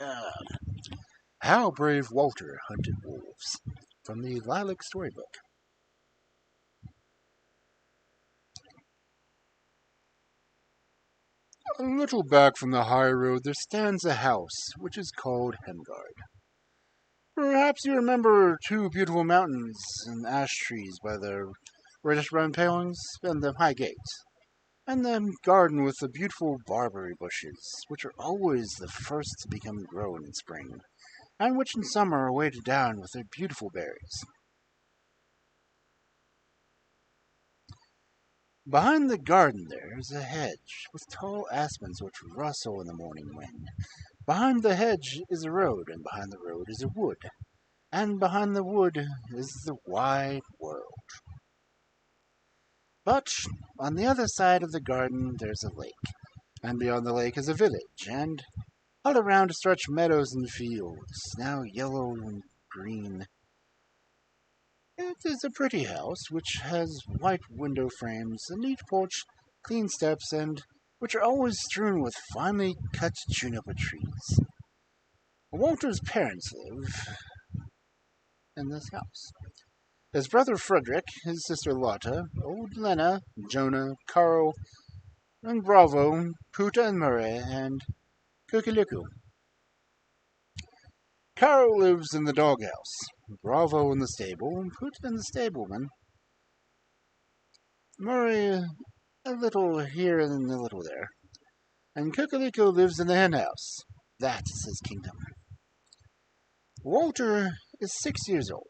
Uh, How Brave Walter Hunted Wolves from the Lilac Storybook. A little back from the high road there stands a house which is called Hemgard. Perhaps you remember two beautiful mountains and ash trees by the reddish brown palings and the high gate, and the garden with the beautiful barberry bushes, which are always the first to become grown in spring, and which in summer are weighted down with their beautiful berries. Behind the garden there is a hedge with tall aspens which rustle in the morning wind. Behind the hedge is a road, and behind the road is a wood, and behind the wood is the wide world. But on the other side of the garden there's a lake, and beyond the lake is a village, and all around stretch meadows and fields, now yellow and green. It is a pretty house, which has white window frames, a neat porch, clean steps, and which are always strewn with finely cut juniper trees. Walter's parents live in this house. His brother Frederick, his sister Lotta, old Lena, Jonah, Carl, and Bravo, Puta and Murray, and Kukiliku. Carl lives in the doghouse, Bravo in the stable, and Puta in the stableman. Murray a little here and a little there, and Kukiliku lives in the henhouse. That is his kingdom. Walter is 6 years old,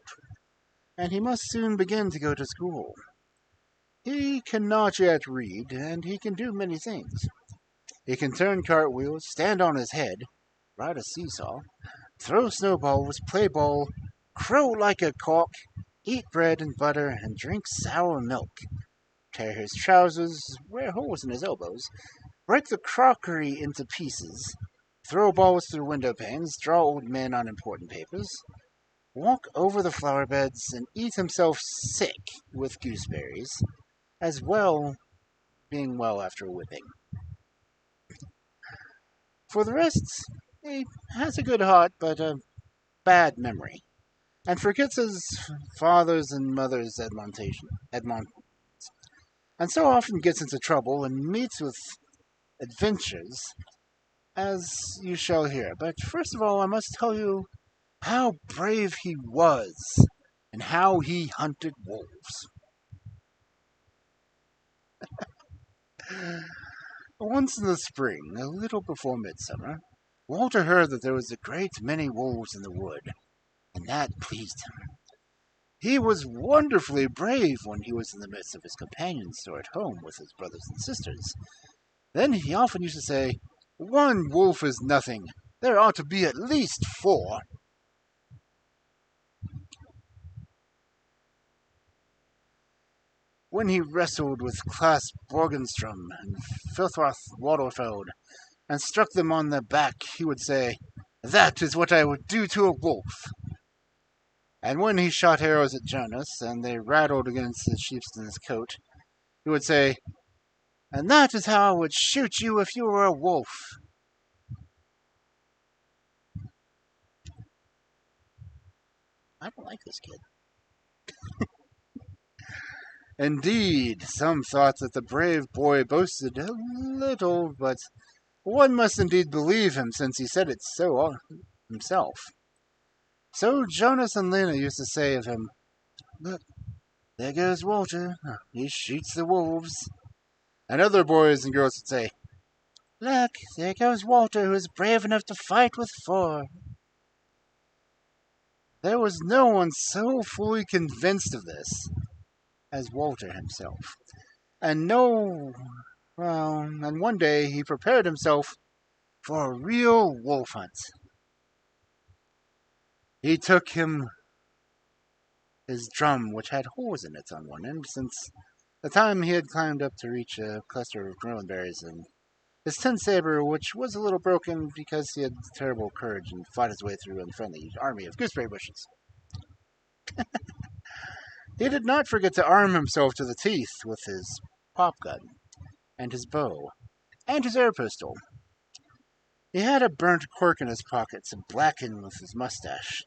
and he must soon begin to go to school. He cannot yet read, and he can do many things. He can turn cartwheels, stand on his head, ride a seesaw, throw snowballs, play ball, crow like a cock, eat bread and butter, and drink sour milk, tear his trousers, wear holes in his elbows, break the crockery into pieces, throw balls through window panes, draw old men on important papers, walk over the flower beds, and eat himself sick with gooseberries, as well being well after a whipping. For the rest, he has a good heart, but a bad memory, and forgets his father's and mother's and so often gets into trouble and meets with adventures, as you shall hear. But first of all, I must tell you how brave he was, and how he hunted wolves. Once in the spring, a little before midsummer, Walter heard that there was a great many wolves in the wood, and that pleased him. He was wonderfully brave when he was in the midst of his companions or at home with his brothers and sisters. Then he often used to say, "One wolf is nothing. There ought to be at least 4." When he wrestled with Klaas Borgenstrom and Filthroth Waterfeld and struck them on the back, he would say, "That is what I would do to a wolf." And when he shot arrows at Jonas and they rattled against the sheepskin's coat, he would say, "And that is how I would shoot you if you were a wolf." I don't like this kid. Indeed, some thought that the brave boy boasted a little, but one must indeed believe him since he said it so himself. So Jonas and Lena used to say of him, "Look, there goes Walter. He shoots the wolves." And other boys and girls would say, "Look, there goes Walter, who is brave enough to fight with 4." There was no one so fully convinced of this as Walter himself. And and one day he prepared himself for a real wolf hunt. He took him his drum, which had holes in it on one end, since the time he had climbed up to reach a cluster of merlinberries, and his tin saber, which was a little broken because he had terrible courage and fought his way through an unfriendly army of gooseberry bushes. He did not forget to arm himself to the teeth with his pop gun, and his bow, and his air pistol. He had a burnt cork in his pockets and blackened with his mustache,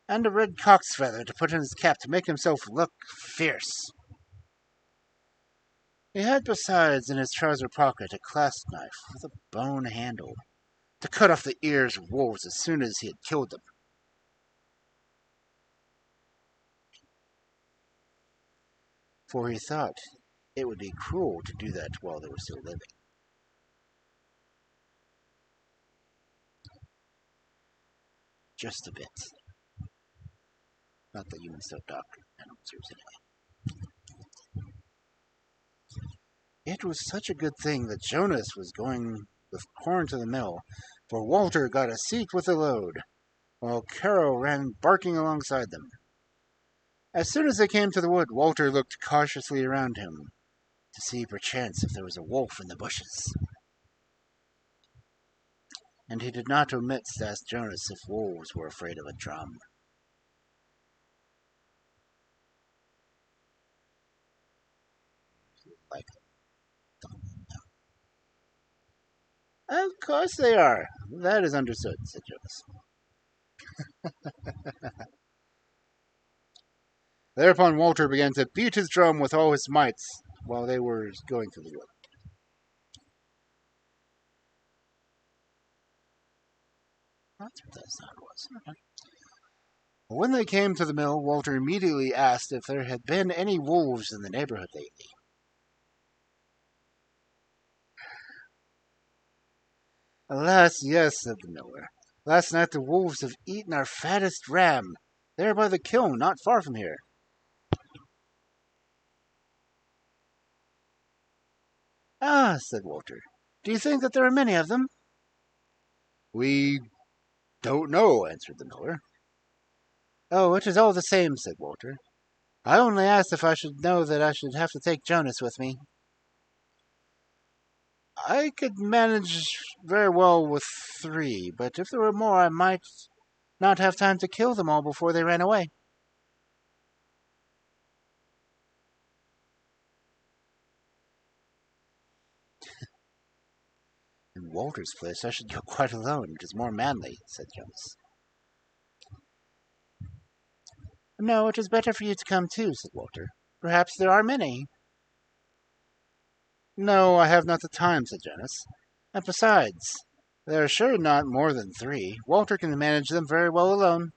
and a red cock's feather to put in his cap to make himself look fierce. He had besides in his trouser pocket a clasp knife with a bone handle to cut off the ears of wolves as soon as he had killed them. For he thought it would be cruel to do that while they were still living. Just a bit. Not that humans don't talk animals anyway. It was such a good thing that Jonas was going with corn to the mill, for Walter got a seat with the load, while Carol ran barking alongside them. As soon as they came to the wood, Walter looked cautiously around him to see perchance if there was a wolf in the bushes. And he did not omit to ask Jonas if wolves were afraid of a drum. Like, of course they are. That is understood, said Jonas. Thereupon Walter began to beat his drum with all his might while they were going through the wood. That's what that sound was. Okay. When they came to the mill, Walter immediately asked if there had been any wolves in the neighborhood lately. Alas, yes, said the miller. Last night the wolves have eaten our fattest ram, there by the kiln, not far from here. Ah, said Walter. Do you think that there are many of them? We don't know, answered the miller. Oh, it is all the same, said Walter. I only asked if I should know that I should have to take Jonas with me. I could manage very well with 3, but if there were more, I might not have time to kill them all before they ran away. In Walter's place, I should go quite alone. It is more manly, said Jonas. No, it is better for you to come too, said Walter. Perhaps there are many. No, I have not the time, said Jonas. And besides, there are sure not more than 3. Walter can manage them very well alone.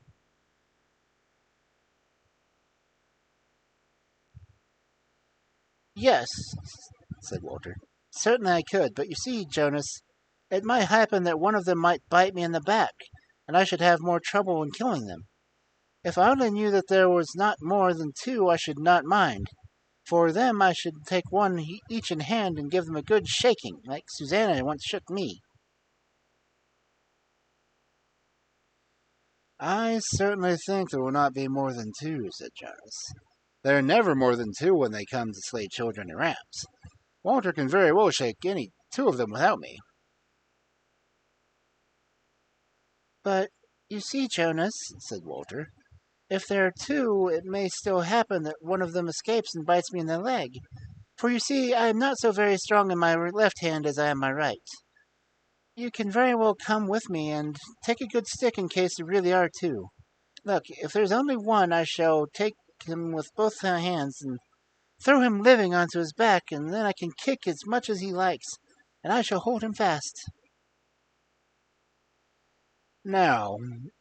Yes, said Walter. Certainly I could, but you see, Jonas, it might happen that one of them might bite me in the back, and I should have more trouble in killing them. If I only knew that there was not more than 2, I should not mind. For them I should take one each in hand and give them a good shaking, like Susanna once shook me. I certainly think there will not be more than 2, said Jonas. There are never more than 2 when they come to slay children and rams. Walter can very well shake any 2 of them without me. But you see, Jonas, said Walter, if there are 2, it may still happen that one of them escapes and bites me in the leg. For you see, I am not so very strong in my left hand as I am my right. You can very well come with me and take a good stick in case there really are 2. Look, if there's only one, I shall take him with both hands and throw him living onto his back, and then I can kick as much as he likes, and I shall hold him fast. Now,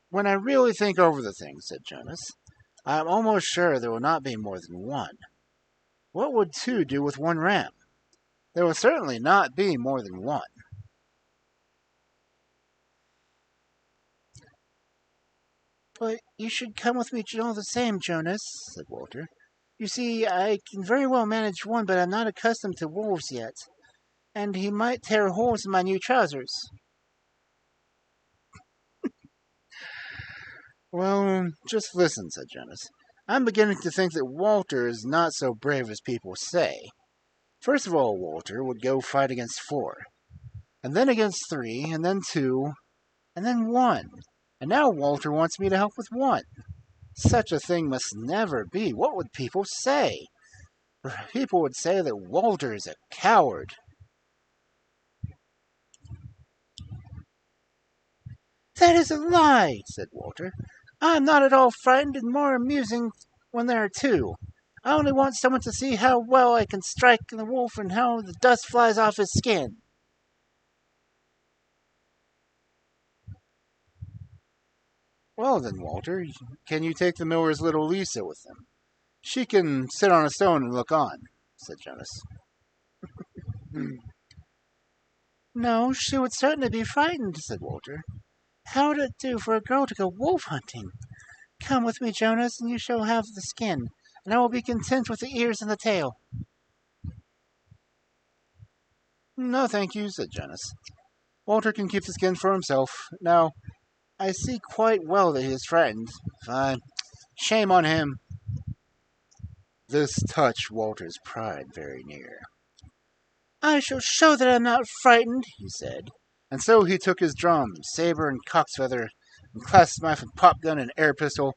when I really think over the thing, said Jonas, I am almost sure there will not be more than 1. What would 2 do with 1 ram? There will certainly not be more than 1. But you should come with me all the same, Jonas, said Walter. You see, I can very well manage 1, but I'm not accustomed to wolves yet, and he might tear holes in my new trousers. Well, just listen, said Jonas. I'm beginning to think that Walter is not so brave as people say. First of all, Walter would go fight against 4, and then against 3, and then 2, and then 1. And now Walter wants me to help with 1. Such a thing must never be. What would people say? People would say that Walter is a coward. That is a lie, said Walter. I am not at all frightened and more amusing when there are two. I only want someone to see how well I can strike the wolf and how the dust flies off his skin. Well then, Walter, can you take the miller's little Lisa with them? She can sit on a stone and look on, said Jonas. No, she would certainly be frightened, said Walter. How would it do for a girl to go wolf hunting? Come with me, Jonas, and you shall have the skin, and I will be content with the ears and the tail. No, thank you, said Jonas. Walter can keep the skin for himself. Now, I see quite well that he is frightened. Fine. Shame on him. This touched Walter's pride very near. I shall show that I am not frightened, he said. And so he took his drum, saber, and cock's feather, and clasp knife and pop gun and air pistol,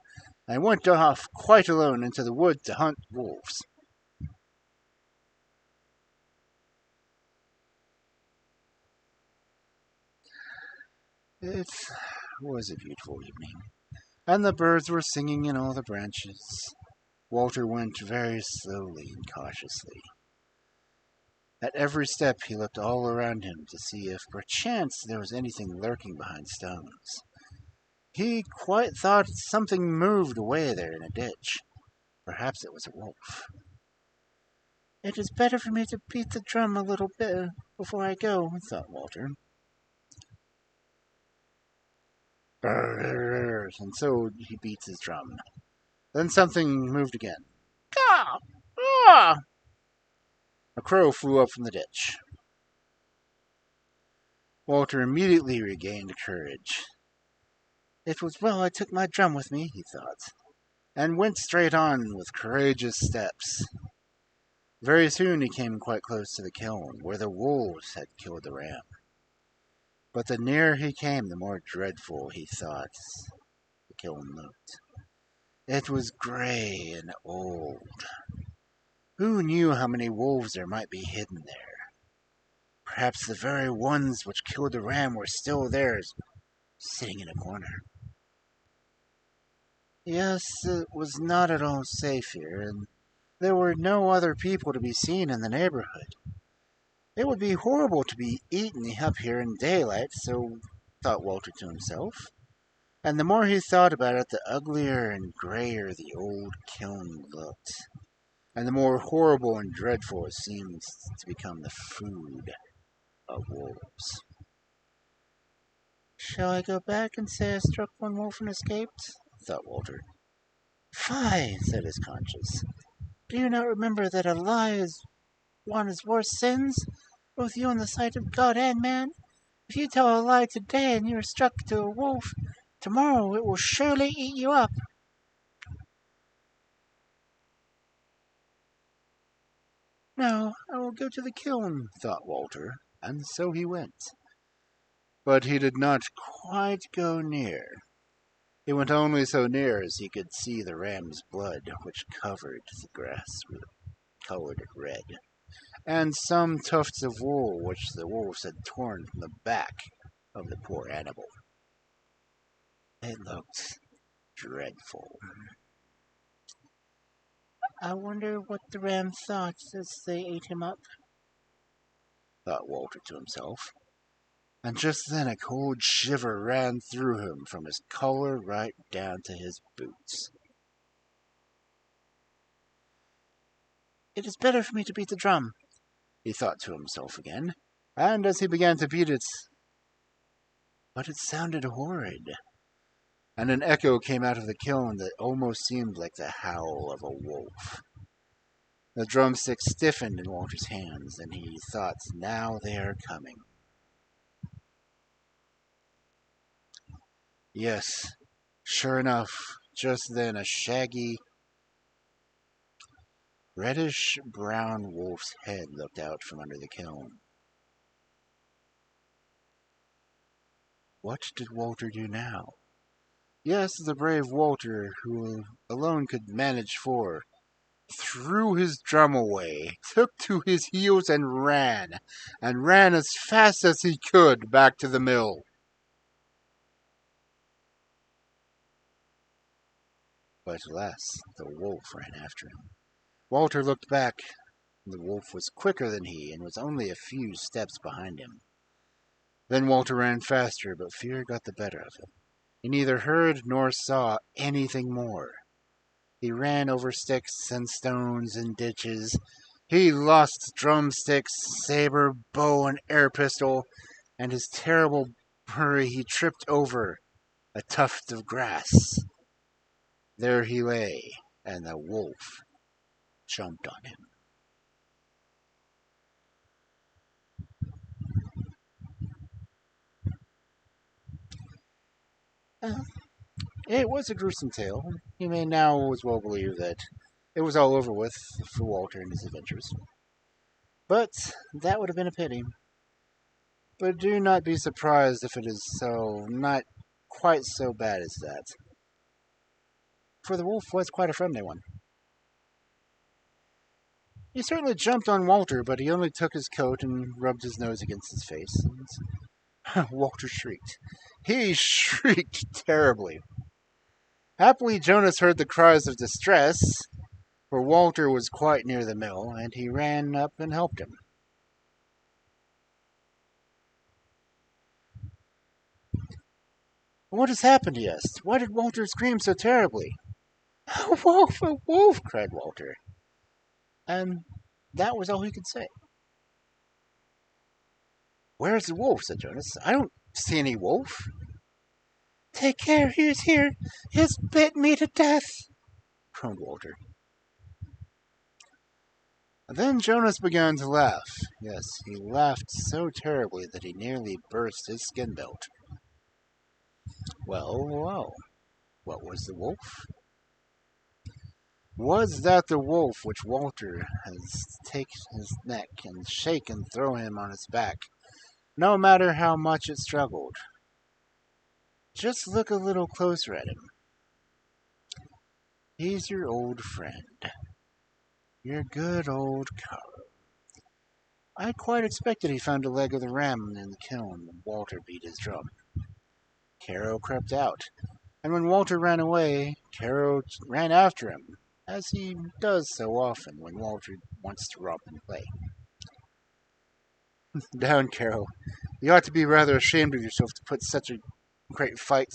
and went off quite alone into the wood to hunt wolves. It was a beautiful evening, and the birds were singing in all the branches. Walter went very slowly and cautiously. At every step he looked all around him to see if perchance there was anything lurking behind stones. He quite thought something moved away there in a ditch. Perhaps it was a wolf. It is better for me to beat the drum a little bit before I go, thought Walter. And so he beats his drum. Then something moved again. Caw! Ah! A crow flew up from the ditch. Walter immediately regained courage. It was well I took my drum with me, he thought, and went straight on with courageous steps. Very soon he came quite close to the kiln, where the wolves had killed the ram. But the nearer he came, the more dreadful he thought the kiln looked. It was grey and old. Who knew how many wolves there might be hidden there? Perhaps the very ones which killed the ram were still there, sitting in a corner. Yes, it was not at all safe here, and there were no other people to be seen in the neighborhood. It would be horrible to be eaten up here in daylight, so thought Walter to himself. And the more he thought about it, the uglier and grayer the old kiln looked, and the more horrible and dreadful it seemed to become the food of wolves. Shall I go back and say I struck one wolf and escaped? Thought Walter. Fie, said his conscience. Do you not remember that a lie is one of his worst sins, both you in the sight of God and man? If you tell a lie today and you are struck to a wolf, tomorrow it will surely eat you up. No, I will go to the kiln, thought Walter, and so he went. But he did not quite go near. He went only so near as he could see the ram's blood, which covered the grass, colored it red, and some tufts of wool which the wolves had torn from the back of the poor animal. It looked dreadful. I wonder what the ram thought as they ate him up, thought Walter to himself. And just then a cold shiver ran through him from his collar right down to his boots. It is better for me to beat the drum, he thought to himself again, and as he began to beat it, but it sounded horrid, and an echo came out of the kiln that almost seemed like the howl of a wolf. The drumstick stiffened in Walter's hands, and he thought, now they are coming. Yes, sure enough, just then a shaggy, reddish-brown wolf's head looked out from under the kiln. What did Walter do now? Yes, the brave Walter, who alone could manage four, threw his drum away, took to his heels and ran, as fast as he could back to the mill. But alas, the wolf ran after him. Walter looked back. The wolf was quicker than he and was only a few steps behind him. Then Walter ran faster, but fear got the better of him. He neither heard nor saw anything more. He ran over sticks and stones and ditches. He lost drumsticks, saber, bow, and air pistol, and his terrible hurry he tripped over a tuft of grass. There he lay, and the wolf jumped on him. Uh, It was a gruesome tale. You may now as well believe that it was all over with for Walter and his adventures. But that would have been a pity. But do not be surprised if it is so not quite so bad as that. For the wolf was quite a friendly one. He certainly jumped on Walter, but he only took his coat and rubbed his nose against his face. And Walter shrieked. He shrieked terribly. Happily, Jonas heard the cries of distress, for Walter was quite near the mill, and he ran up and helped him. What has happened? He asked. Why did Walter scream so terribly? A wolf! A wolf! Cried Walter. And that was all he could say. Where's the wolf? Said Jonas. I don't see any wolf. Take care, he is here. He has bit me to death, groaned Walter. Then Jonas began to laugh. Yes, he laughed so terribly that he nearly burst his skin belt. Well, what was the wolf? Was that the wolf which Walter has taken his neck and shake and throw him on his back, no matter how much it struggled? Just look a little closer at him. He's your old friend. Your good old Caro. I quite expected he found a leg of the ram in the kiln when Walter beat his drum. Caro crept out, and when Walter ran away, Caro ran after him, as he does so often when Walter wants to romp and play. Down, Caro. You ought to be rather ashamed of yourself to put such a great fight.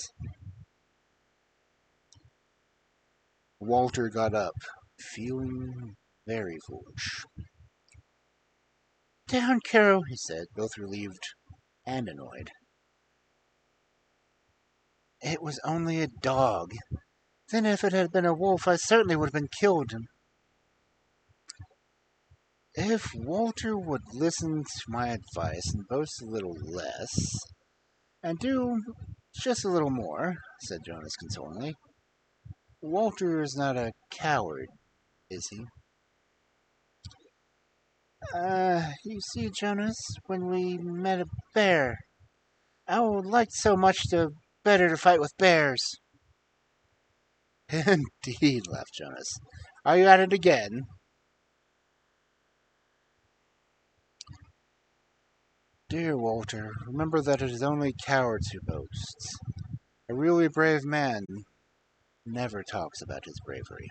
Walter got up, feeling very foolish. Down, Caro, he said, both relieved and annoyed. It was only a dog. Then if it had been a wolf, I certainly would have been killed. If Walter would listen to my advice and boast a little less, and do just a little more, said Jonas consolingly. Walter is not a coward, is he? You see, Jonas, when we met a bear, I would like so much better to fight with bears. Indeed, laughed Jonas. Are you at it again? Dear Walter, remember that it is only cowards who boast. A really brave man never talks about his bravery.